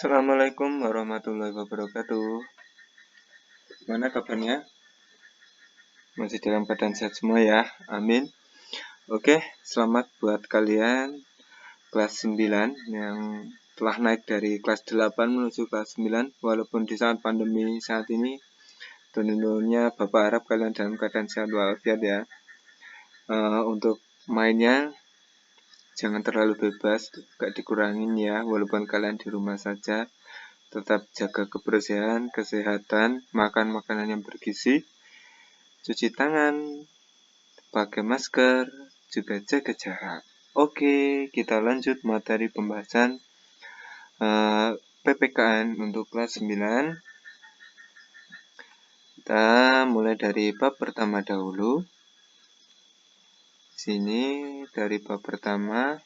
Assalamualaikum warahmatullahi wabarakatuh. Mana kabarnya? Masih dalam keadaan sehat semua ya? Amin. Oke, selamat buat kalian kelas 9 yang telah naik dari kelas 8 menuju kelas 9. Walaupun di saat pandemi saat ini, tentunya Bapak harap kalian dalam keadaan sehat walafiat ya. Untuk mainnya jangan terlalu bebas, gak dikurangin ya, walaupun kalian di rumah saja. Tetap jaga kebersihan, kesehatan, makan makanan yang bergizi, cuci tangan, pakai masker, juga jaga jarak. Oke, kita lanjut materi pembahasan PPKN untuk kelas 9. Kita mulai dari bab pertama dahulu. Sini dari bab pertama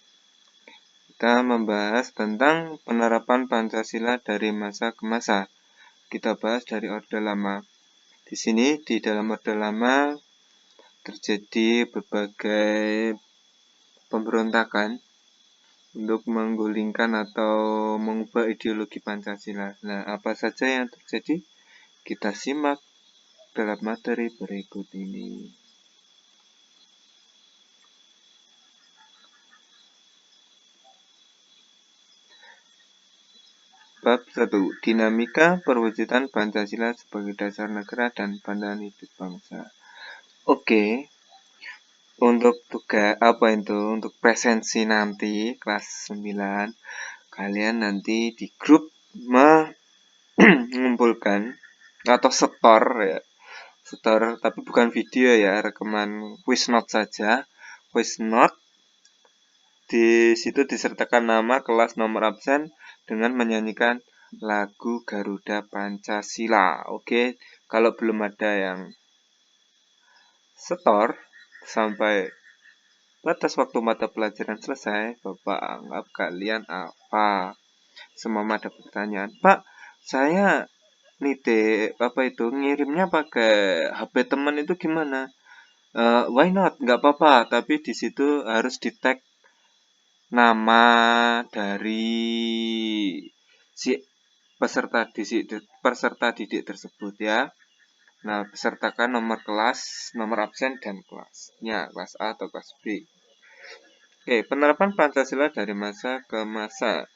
kita membahas tentang penerapan Pancasila dari masa ke masa. Kita bahas dari Orde Lama. Di sini di dalam Orde Lama terjadi berbagai pemberontakan untuk menggulingkan atau mengubah ideologi Pancasila. Nah, apa saja yang terjadi? Kita simak dalam materi berikut ini. Bab 1. Dinamika perwujudan Pancasila sebagai dasar negara dan pandangan hidup bangsa. Oke. Untuk tugas untuk presensi nanti kelas 9, kalian nanti di grup mengumpulkan atau setor ya. Setor tapi bukan video ya, rekaman voice note saja. Voice note di situ disertakan nama, kelas, nomor absen dengan menyanyikan lagu Garuda Pancasila. Oke, kalau belum ada yang setor sampai batas waktu mata pelajaran selesai, Bapak anggap kalian apa? Semua ada pertanyaan, Pak, saya ngirimnya pakai HP teman itu gimana? Why not? Nggak apa-apa, tapi di situ harus di tag nama dari si peserta didik tersebut ya. Nah, besertakan nomor kelas, nomor absen, dan kelasnya, kelas A atau kelas B. Oke, penerapan Pancasila dari masa ke masa.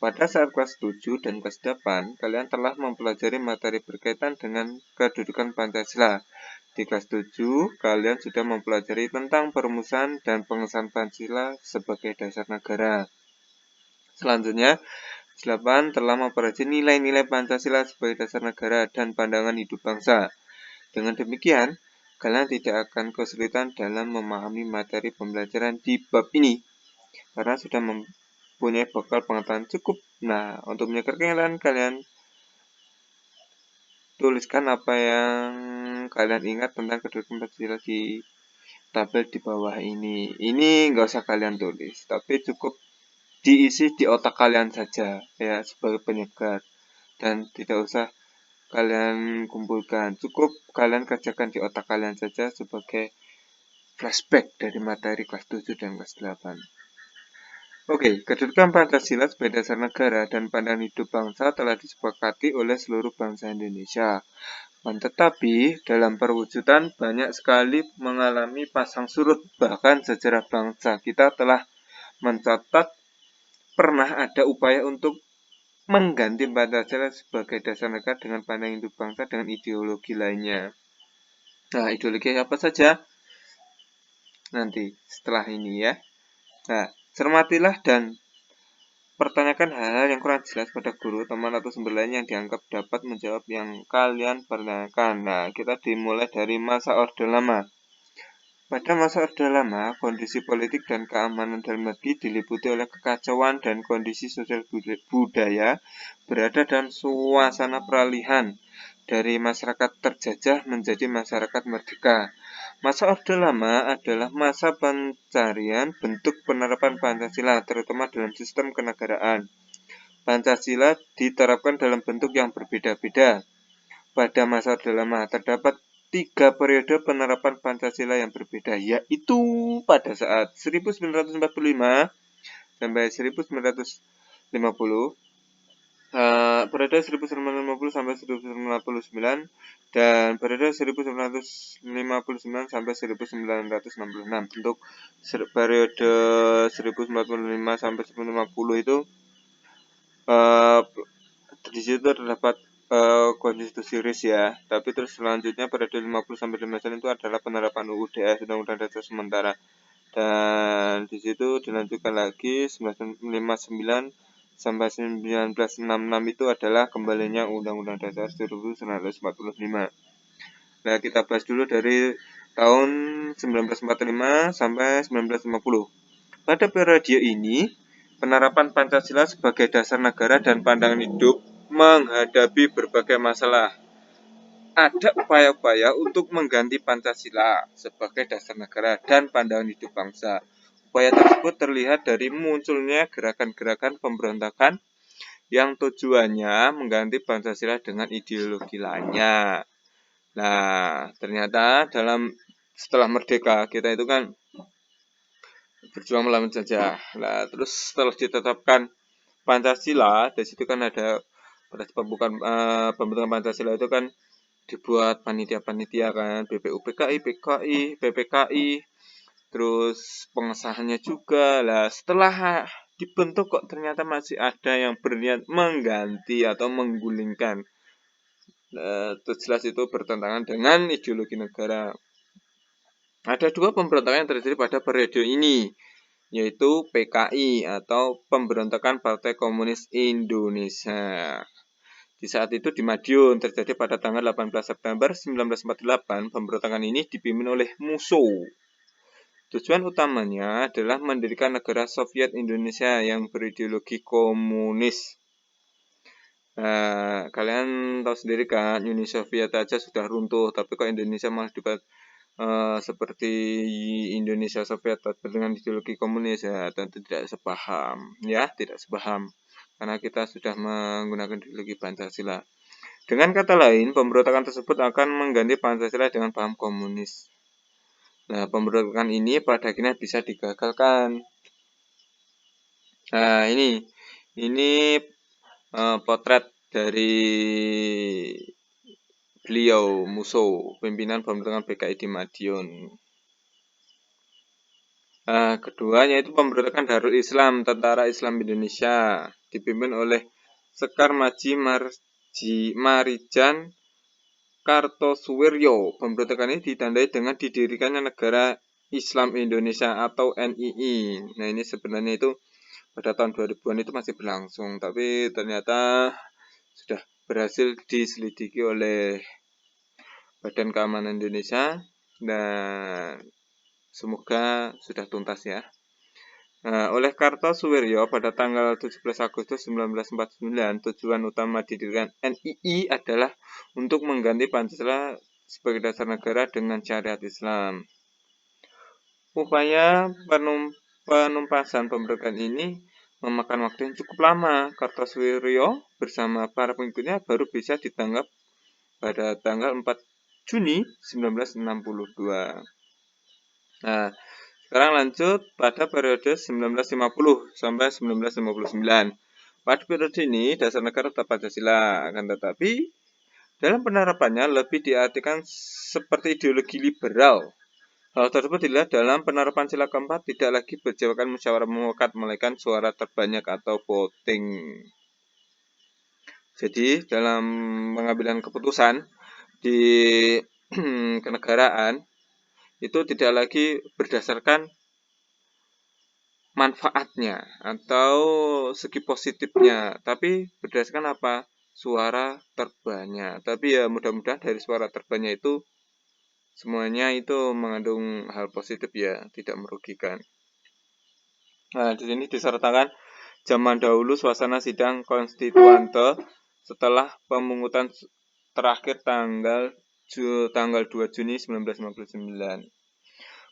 Pada saat kelas 7 dan kelas 8, kalian telah mempelajari materi berkaitan dengan kedudukan Pancasila. Di kelas 7, kalian sudah mempelajari tentang perumusan dan pengesahan Pancasila sebagai dasar negara. Selanjutnya, 8 telah mempelajari nilai-nilai Pancasila sebagai dasar negara dan pandangan hidup bangsa. Dengan demikian, kalian tidak akan kesulitan dalam memahami materi pembelajaran di bab ini, karena sudah mempunyai bekal pengetahuan cukup. Nah, untuk menyegarkan kalian tuliskan apa yang kalian ingat tentang kedudukan Pancasila di tabel di bawah ini. Ini nggak usah kalian tulis, tapi cukup diisi di otak kalian saja ya, sebagai penyegar, dan tidak usah kalian kumpulkan, cukup kalian kerjakan di otak kalian saja sebagai flashback dari materi kelas 7 dan kelas 8. Oke, kedudukan Pancasila sebagai dasar negara dan pandangan hidup bangsa telah disepakati oleh seluruh bangsa Indonesia. Tetapi dalam perwujudan banyak sekali mengalami pasang surut. Bahkan sejarah bangsa kita telah mencatat pernah ada upaya untuk mengganti Pancasila sebagai dasar negara dengan pandangan hidup bangsa dengan ideologi lainnya. Nah, ideologi apa saja? Nanti setelah ini ya. Nah, cermatilah dan pertanyakan hal-hal yang kurang jelas pada guru, teman, atau sumber lain yang dianggap dapat menjawab yang kalian pertanyakan. Nah, kita dimulai dari masa Orde Lama. Pada masa Orde Lama, kondisi politik dan keamanan dalam negeri diliputi oleh kekacauan dan kondisi sosial budaya berada dalam suasana peralihan dari masyarakat terjajah menjadi masyarakat merdeka. Masa Orde Lama adalah masa pencarian bentuk penerapan Pancasila, terutama dalam sistem kenegaraan. Pancasila diterapkan dalam bentuk yang berbeda-beda. Pada masa Orde Lama terdapat 3 periode penerapan Pancasila yang berbeda, yaitu pada saat 1945 sampai 1950, periode 1950 sampai 1959 dan periode 1959 sampai 1966. Untuk periode 1945 sampai 1950 itu di situ terdapat konstitusi RIS ya. Tapi terus selanjutnya periode 50 sampai 59 itu adalah penerapan UU DS, Undang-Undang Dasar Sementara. Dan di situ dilanjutkan lagi 1959 sampai 1966 itu adalah kembalinya Undang-Undang Dasar 1945. Nah, kita bahas dulu dari tahun 1945 sampai 1950. Pada periode ini, penerapan Pancasila sebagai dasar negara dan pandangan hidup menghadapi berbagai masalah. Ada upaya-upaya untuk mengganti Pancasila sebagai dasar negara dan pandangan hidup bangsa. Upaya tersebut terlihat dari munculnya gerakan-gerakan pemberontakan yang tujuannya mengganti Pancasila dengan ideologi lainnya. Nah, ternyata setelah merdeka kita itu kan berjuang melawan jajah. Nah, terus setelah ditetapkan Pancasila, di situ kan ada pada pembentukan Pancasila itu kan dibuat panitia-panitia kan, BPUPKI, PKI, PPKI, terus pengesahannya juga. Lah, setelah dibentuk kok ternyata masih ada yang berniat mengganti atau menggulingkan. Itu jelas itu bertentangan dengan ideologi negara. Ada dua pemberontakan yang terjadi pada periode ini, yaitu PKI atau Pemberontakan Partai Komunis Indonesia. Di saat itu di Madiun terjadi pada tanggal 18 September 1948. Pemberontakan ini dipimpin oleh Musso. Tujuan utamanya adalah mendirikan negara Soviet Indonesia yang berideologi komunis. Nah, kalian tahu sendiri kan, Uni Soviet aja sudah runtuh, tapi kok Indonesia malah dibuat seperti Indonesia Soviet dengan ideologi komunis, ya tentu tidak sepaham, karena kita sudah menggunakan ideologi Pancasila. Dengan kata lain, pemberontakan tersebut akan mengganti Pancasila dengan paham komunis. Nah, pemberontakan ini pada akhirnya bisa digagalkan. Nah, ini potret dari beliau Musso, pimpinan pemberontakan PKI di Madiun. Kedua yaitu pemberontakan Darul Islam, Tentara Islam Indonesia, dipimpin oleh Sekar Maji Marijan Kartosuwiryo. Pemberontakan ini ditandai dengan didirikannya Negara Islam Indonesia atau NII. Nah, ini sebenarnya itu pada tahun 2000-an itu masih berlangsung, tapi ternyata sudah berhasil diselidiki oleh Badan Keamanan Indonesia dan semoga sudah tuntas ya. Oleh Kartosuwiryo pada tanggal 17 Agustus 1949, tujuan utama didirikan NII adalah untuk mengganti Pancasila sebagai dasar negara dengan syariat Islam. Upaya penumpasan pemberontakan ini memakan waktu yang cukup lama. Kartosuwiryo bersama para pengikutnya baru bisa ditangkap pada tanggal 4 Juni 1962. Nah, sekarang lanjut pada periode 1950 sampai 1959. Pada periode ini dasar negara tetap Pancasila, akan tetapi dalam penerapannya lebih diartikan seperti ideologi liberal. Hal tersebut dilihat dalam penerapan sila keempat tidak lagi berjawaban musyawarah mufakat melainkan suara terbanyak atau voting. Jadi dalam pengambilan keputusan di kenegaraan itu tidak lagi berdasarkan manfaatnya atau segi positifnya, tapi berdasarkan apa? Suara terbanyak. Tapi ya mudah-mudahan dari suara terbanyak itu semuanya itu mengandung hal positif ya, tidak merugikan. Nah, di sini disertakan zaman dahulu suasana sidang konstituante setelah pemungutan terakhir tanggal 2 Juni 1959.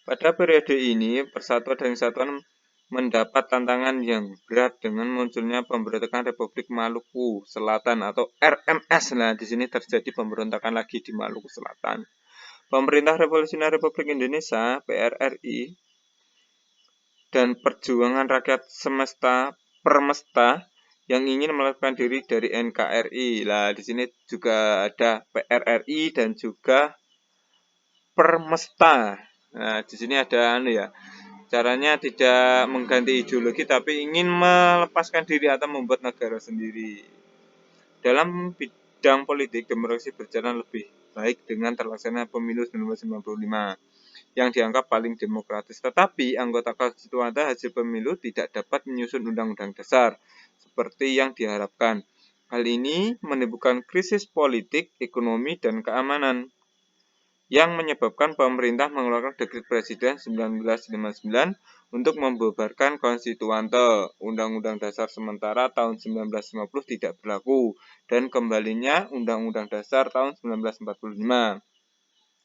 Pada periode ini, Persatuan dan Kesatuan mendapat tantangan yang berat dengan munculnya pemberontakan Republik Maluku Selatan atau RMS. Nah, di sini terjadi pemberontakan lagi di Maluku Selatan. Pemerintah Revolusioner Republik Indonesia (PRRI) dan Perjuangan Rakyat Permesta yang ingin melepas diri dari NKRI. Lah, di sini juga ada PRRI dan juga Permesta. Nah, di sini ada ya. Caranya tidak mengganti ideologi tapi ingin melepaskan diri atau membuat negara sendiri. Dalam bidang politik, demokrasi berjalan lebih baik dengan terlaksana pemilu 1995 yang dianggap paling demokratis. Tetapi anggota konstituante hasil pemilu tidak dapat menyusun undang-undang dasar seperti yang diharapkan. Hal ini menimbulkan krisis politik, ekonomi, dan keamanan yang menyebabkan pemerintah mengeluarkan Dekret Presiden 1959 untuk membubarkan konstituante. Undang-Undang Dasar sementara tahun 1950 tidak berlaku dan kembalinya Undang-Undang Dasar tahun 1945.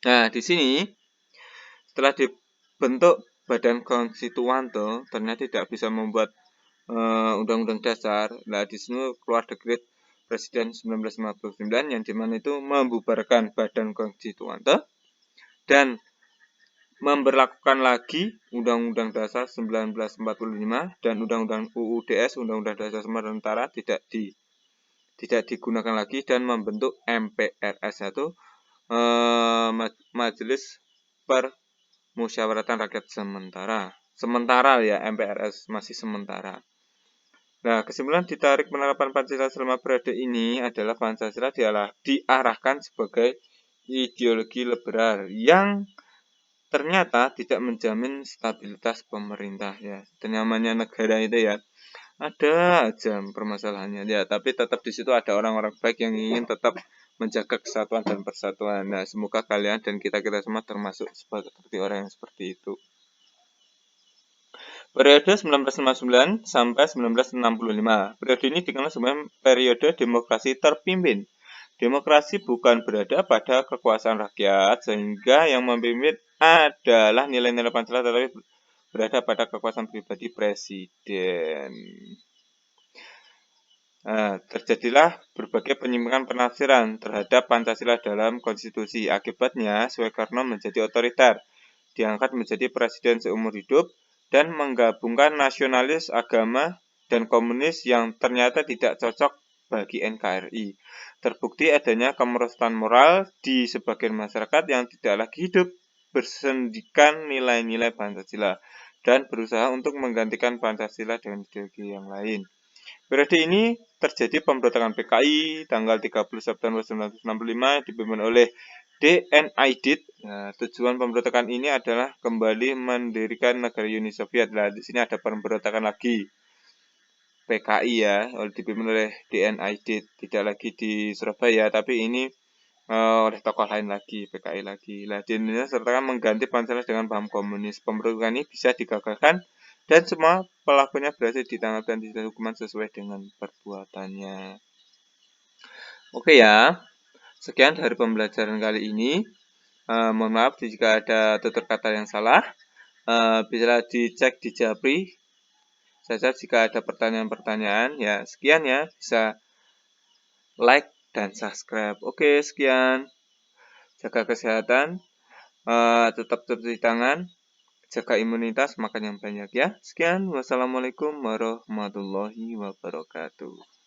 Nah, di sini setelah dibentuk Badan Konstituante ternyata tidak bisa membuat Undang-Undang Dasar. Nah, di sini keluar Dekret Presiden 1959 yang dimana itu membubarkan Badan Konstituante dan memberlakukan lagi Undang-Undang Dasar 1945 dan Undang-Undang UUDS Undang-Undang Dasar sementara tidak digunakan lagi dan membentuk MPRS yaitu Majelis Permusyawaratan Rakyat sementara ya, MPRS masih sementara. Nah, kesimpulan ditarik penerapan Pancasila selama periode ini adalah Pancasila diarahkan sebagai ideologi liberal yang ternyata tidak menjamin stabilitas pemerintah ya. Dan namanya negara itu ya ada aja permasalahannya ya, tapi tetap di situ ada orang-orang baik yang ingin tetap menjaga kesatuan dan persatuan. Nah, semoga kalian dan kita semua termasuk seperti orang yang seperti itu. Periode 1959 sampai 1965. Periode ini dikenal sebagai periode demokrasi terpimpin. Demokrasi bukan berada pada kekuasaan rakyat, sehingga yang memimpin adalah nilai-nilai Pancasila, tetapi berada pada kekuasaan pribadi presiden. Nah, terjadilah berbagai penyimpangan penafsiran terhadap Pancasila dalam konstitusi. Akibatnya, Soekarno menjadi otoriter, diangkat menjadi presiden seumur hidup, dan menggabungkan nasionalis, agama, dan komunis yang ternyata tidak cocok bagi NKRI. Terbukti adanya kemerosotan moral di sebagian masyarakat yang tidak lagi hidup bersendikan nilai-nilai Pancasila dan berusaha untuk menggantikan Pancasila dengan ideologi yang lain. Periode ini terjadi pemberontakan PKI tanggal 30 September 1965 dipimpin oleh D.N. Aidit. Nah, tujuan pemberontakan ini adalah kembali mendirikan negara Uni Soviet. Nah, di sini ada pemberontakan lagi PKI ya, dipimpin oleh D.N. Aidit. Tidak lagi di Surabaya, tapi ini oleh tokoh lain lagi, PKI lagi. Nah, di Indonesia sertakan mengganti Pancasila dengan paham komunis. Pemberontakan ini bisa digagalkan dan semua pelakunya berhasil ditangkap dan dijatuhi hukuman sesuai dengan perbuatannya. Oke ya, sekian dari pembelajaran kali ini. Mohon maaf jika ada tutur kata yang salah. Bisa dicek di Japri saja jika ada pertanyaan-pertanyaan. Ya, sekian ya. Bisa like dan subscribe. Oke, sekian. Jaga kesehatan, tetap cuci tangan, jaga imunitas, makan yang banyak ya. Sekian, wassalamualaikum warahmatullahi wabarakatuh.